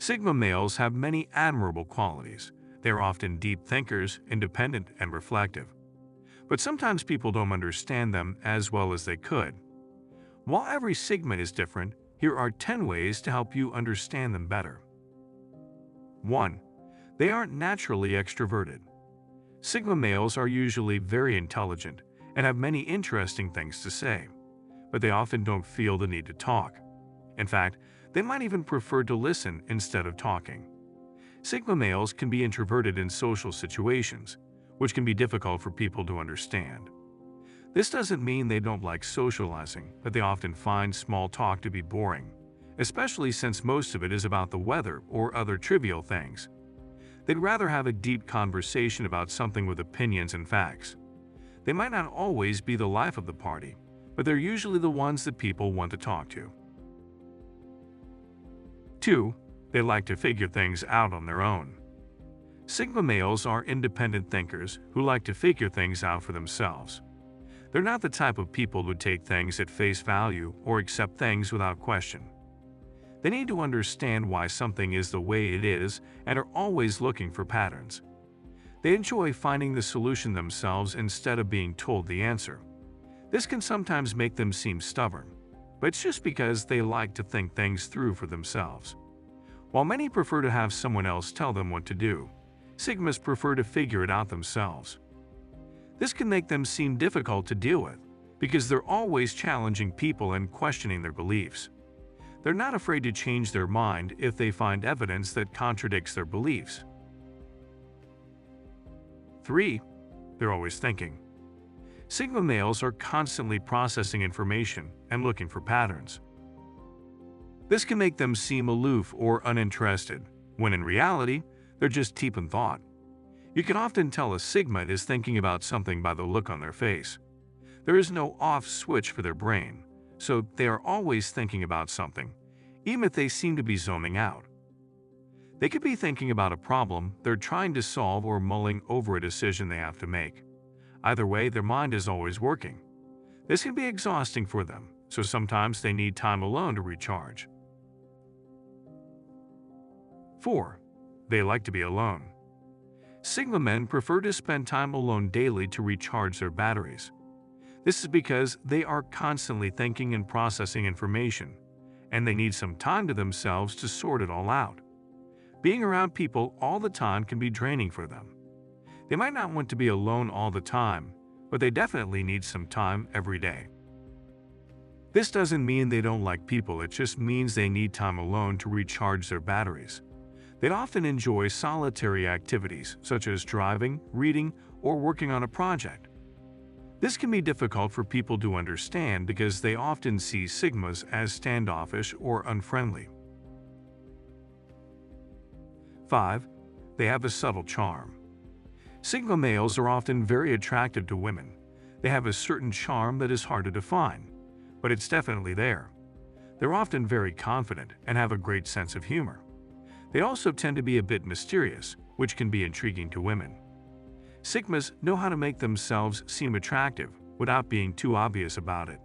Sigma males have many admirable qualities. They are often deep thinkers, independent, and reflective. But sometimes people don't understand them as well as they could. While every Sigma is different, here are 10 ways to help you understand them better. 1. They aren't naturally extroverted. Sigma males are usually very intelligent and have many interesting things to say, but they often don't feel the need to talk. In fact, they might even prefer to listen instead of talking. Sigma males can be introverted in social situations, which can be difficult for people to understand. This doesn't mean they don't like socializing, but they often find small talk to be boring, especially since most of it is about the weather or other trivial things. They'd rather have a deep conversation about something with opinions and facts. They might not always be the life of the party, but they're usually the ones that people want to talk to. 2. They like to figure things out on their own. Sigma males are independent thinkers who like to figure things out for themselves. They're not the type of people who take things at face value or accept things without question. They need to understand why something is the way it is and are always looking for patterns. They enjoy finding the solution themselves instead of being told the answer. This can sometimes make them seem stubborn, but it's just because they like to think things through for themselves. While many prefer to have someone else tell them what to do, Sigmas prefer to figure it out themselves. This can make them seem difficult to deal with because they're always challenging people and questioning their beliefs. They're not afraid to change their mind if they find evidence that contradicts their beliefs. 3. They're always thinking. Sigma males are constantly processing information and looking for patterns. This can make them seem aloof or uninterested, when in reality, they're just deep in thought. You can often tell a Sigma is thinking about something by the look on their face. There is no off switch for their brain, so they are always thinking about something, even if they seem to be zoning out. They could be thinking about a problem they're trying to solve or mulling over a decision they have to make. Either way, their mind is always working. This can be exhausting for them, so sometimes they need time alone to recharge. 4. They like to be alone. Sigma men prefer to spend time alone daily to recharge their batteries. This is because they are constantly thinking and processing information, and they need some time to themselves to sort it all out. Being around people all the time can be draining for them. They might not want to be alone all the time, but they definitely need some time every day. This doesn't mean they don't like people, it just means they need time alone to recharge their batteries. They often enjoy solitary activities such as driving, reading, or working on a project. This can be difficult for people to understand because they often see Sigmas as standoffish or unfriendly. 5. They have a subtle charm. Sigma males are often very attractive to women. They have a certain charm that is hard to define, but it's definitely there. They're often very confident and have a great sense of humor. They also tend to be a bit mysterious, which can be intriguing to women. Sigmas know how to make themselves seem attractive without being too obvious about it.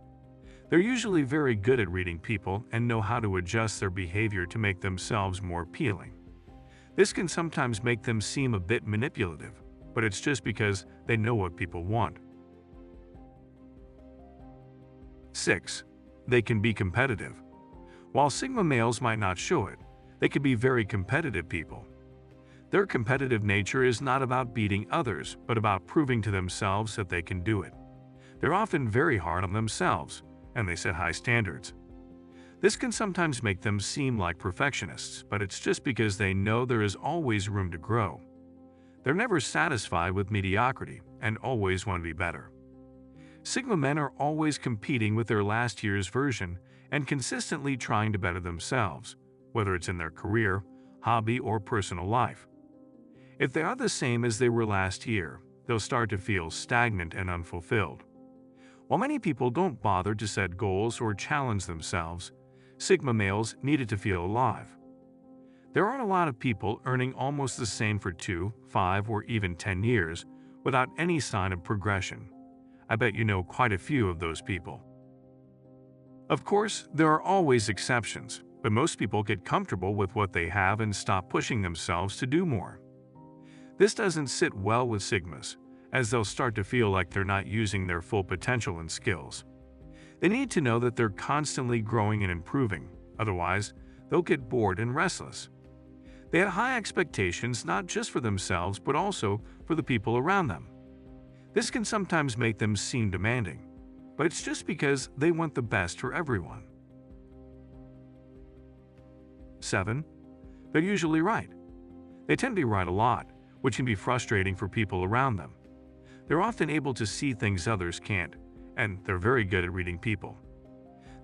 They're usually very good at reading people and know how to adjust their behavior to make themselves more appealing. This can sometimes make them seem a bit manipulative, but it's just because they know what people want. 6. They can be competitive. While Sigma males might not show it, they can be very competitive people. Their competitive nature is not about beating others, but about proving to themselves that they can do it. They're often very hard on themselves, and they set high standards. This can sometimes make them seem like perfectionists, but it's just because they know there is always room to grow. They're never satisfied with mediocrity and always want to be better. Sigma men are always competing with their last year's version and consistently trying to better themselves, whether it's in their career, hobby, or personal life. If they are the same as they were last year, they'll start to feel stagnant and unfulfilled. While many people don't bother to set goals or challenge themselves, Sigma males needed to feel alive. There aren't a lot of people earning almost the same for 2, 5, or even 10 years without any sign of progression. I bet you know quite a few of those people. Of course, there are always exceptions, but most people get comfortable with what they have and stop pushing themselves to do more. This doesn't sit well with Sigmas, as they'll start to feel like they're not using their full potential and skills. They need to know that they're constantly growing and improving, otherwise, they'll get bored and restless. They have high expectations not just for themselves but also for the people around them. This can sometimes make them seem demanding, but it's just because they want the best for everyone. 7. They're usually right. They tend to be right a lot, which can be frustrating for people around them. They're often able to see things others can't, and they're very good at reading people.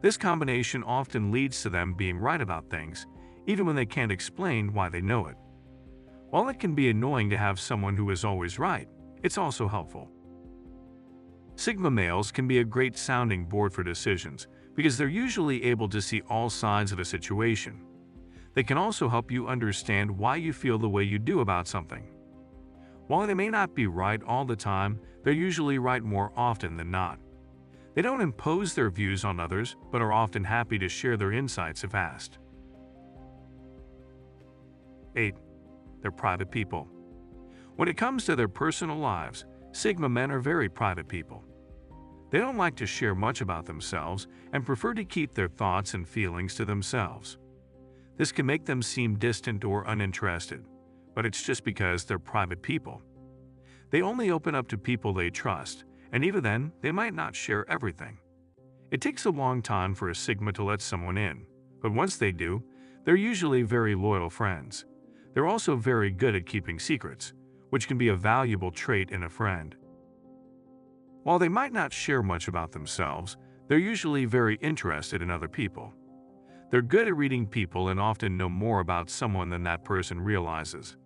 This combination often leads to them being right about things, even when they can't explain why they know it. While it can be annoying to have someone who is always right, it's also helpful. Sigma males can be a great sounding board for decisions because they're usually able to see all sides of a situation. They can also help you understand why you feel the way you do about something. While they may not be right all the time, they're usually right more often than not. They don't impose their views on others, but are often happy to share their insights if asked. 8. They're private people. When it comes to their personal lives, Sigma men are very private people. They don't like to share much about themselves and prefer to keep their thoughts and feelings to themselves. This can make them seem distant or uninterested, but it's just because they're private people. They only open up to people they trust, and even then, they might not share everything. It takes a long time for a Sigma to let someone in, but once they do, they're usually very loyal friends. They're also very good at keeping secrets, which can be a valuable trait in a friend. While they might not share much about themselves, they're usually very interested in other people. They're good at reading people and often know more about someone than that person realizes.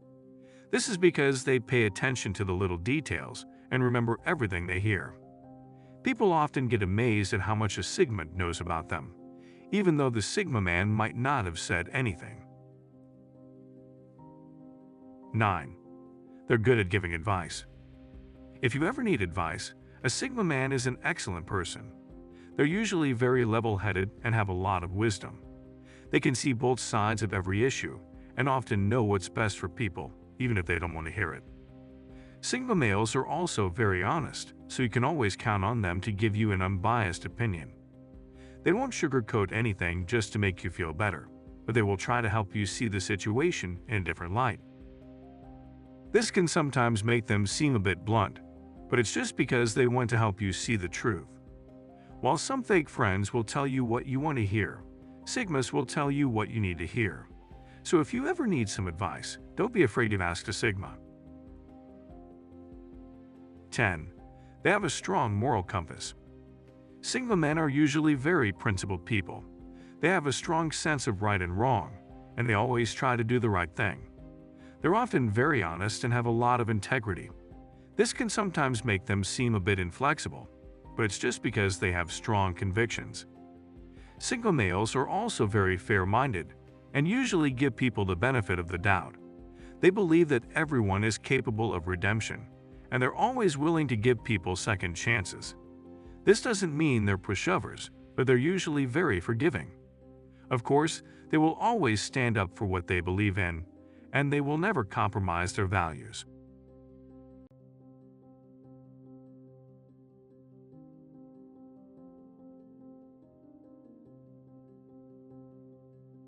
This is because they pay attention to the little details and remember everything they hear. People often get amazed at how much a Sigma knows about them, even though the Sigma man might not have said anything. 9. They're good at giving advice. If you ever need advice, a Sigma man is an excellent person. They're usually very level-headed and have a lot of wisdom. They can see both sides of every issue and often know what's best for people, even if they don't want to hear it. Sigma males are also very honest, so you can always count on them to give you an unbiased opinion. They won't sugarcoat anything just to make you feel better, but they will try to help you see the situation in a different light. This can sometimes make them seem a bit blunt, but it's just because they want to help you see the truth. While some fake friends will tell you what you want to hear, Sigmas will tell you what you need to hear. So if you ever need some advice, don't be afraid to ask a Sigma. 10. They have a strong moral compass. Sigma men are usually very principled people. They have a strong sense of right and wrong, and they always try to do the right thing. They're often very honest and have a lot of integrity. This can sometimes make them seem a bit inflexible, but it's just because they have strong convictions. Sigma males are also very fair-minded and usually give people the benefit of the doubt. They believe that everyone is capable of redemption, and they're always willing to give people second chances. This doesn't mean they're pushovers, but they're usually very forgiving. Of course, they will always stand up for what they believe in, and they will never compromise their values.